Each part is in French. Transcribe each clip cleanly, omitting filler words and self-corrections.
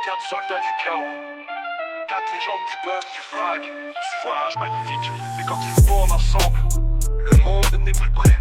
Quatre soldats du chaos, quatre légendes du peuple, du frag, du suffrage magnifique. Mais quand ils se fondent ensemble, le monde n'est plus prêt.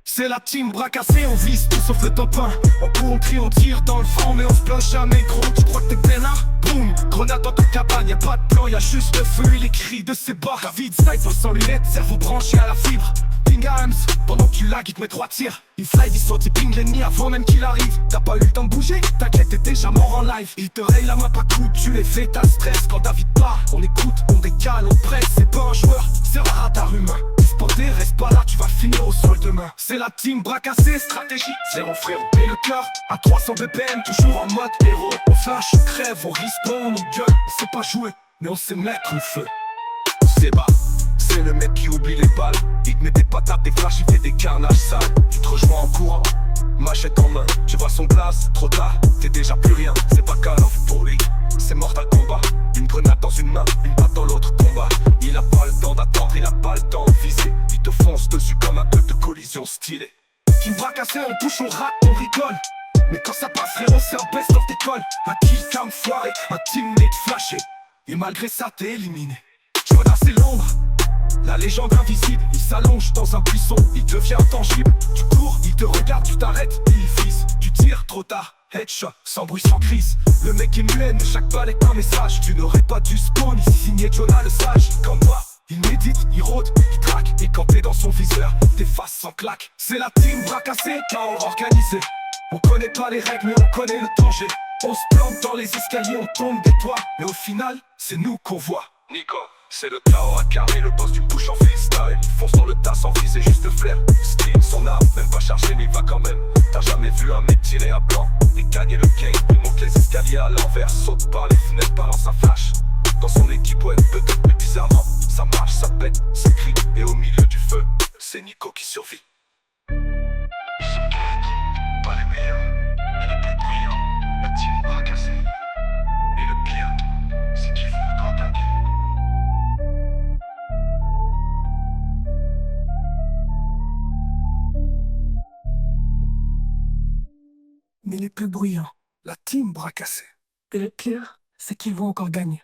C'est la team bras cassés, on vise tout sauf le top 1. On court, on crie, on tire dans le fond, mais on se plonge jamais gros. Tu crois que t'es peinard? Boum, grenade dans ta cabane, y'a pas de plan, y'a juste le feu et les cris de ces barres. David sniper sans lunettes, cerveau branché à la fibre. Ping à Hams, pendant que tu lags, il te met 3 tirs. Il slide, il saute, il ping l'ennemi avant même qu'il arrive. T'as pas eu le temps de bouger, t'inquiète, t'es déjà mort en live. Il te raye la main pas coup, tu les fais, t'as le stress. Quand David part, on écoute, on décale, on presse. C'est pas un joueur, c'est rare à ta humain. Spoté, reste pas là, tu vas finir au sol demain. C'est la team bras cassés, stratégie. C'est mon frère, on paye le cœur à 300 BPM, toujours en mode héros. On flash, on crève, on respawn, on gueule. On sait pas jouer, mais on sait mettre le feu. On s'ébat. C'est le mec qui oublie les balles. Il te met des patates, des flashs, il fait des carnages sales. Tu te rejoins en courant, machette en main. Tu vois son place, trop tard, t'es déjà plus rien. C'est pas Call of pour lui, c'est Mortal Kombat. Une grenade dans une main, une balle dans l'autre combat. Il a pas le temps d'attendre, il a pas le temps de viser. Il te fonce dessus comme un peu de collision stylée. Team bras cassés, on touche, on rate, on rigole. Mais quand ça passe, frérot, c'est un best of d'école. Un kill cam foiré, un teammate flashé. Et malgré ça, t'es éliminé. Jonas, c'est l'ombre. La légende invisible, il s'allonge dans un buisson, il devient intangible. Tu cours, il te regarde, tu t'arrêtes, il vise. Tu tires trop tard, headshot, sans bruit, sans crise. Le mec est muet, mais chaque balle est un message. Tu n'aurais pas dû spawn, ici signé Jonah le sage. Comme moi, il médite, il rôde, il traque. Et quand t'es dans son viseur, t'es face sans claque. C'est la team bras cassés, chaos organisé. On connaît pas les règles, mais on connaît le danger. On se plante dans les escaliers, on tombe des toits. Mais au final, c'est nous qu'on voit. Nico, c'est le chaos incarné, le boss du push en freestyle. Il fonce dans le tas sans viser, juste le flair. Style, son arme, même pas chargé, mais il va quand même. T'as jamais vu un mec tirer à blanc et gagner le game. Il monte les escaliers à l'envers, saute par les fenêtres, balance sa flash. Dans son équipe, ouais, peut-être, mais bizarrement, ça marche, ça pète, c'est crie. Et au milieu du feu, c'est Nico qui survit. Ils sont quatre, pas les meilleurs, mais les plus brillants. La team bras cassés. Et le pire, c'est qu'il faut attaquer. Mais les plus bruyants, la team bras cassés. Et le pire, c'est qu'ils vont encore gagner.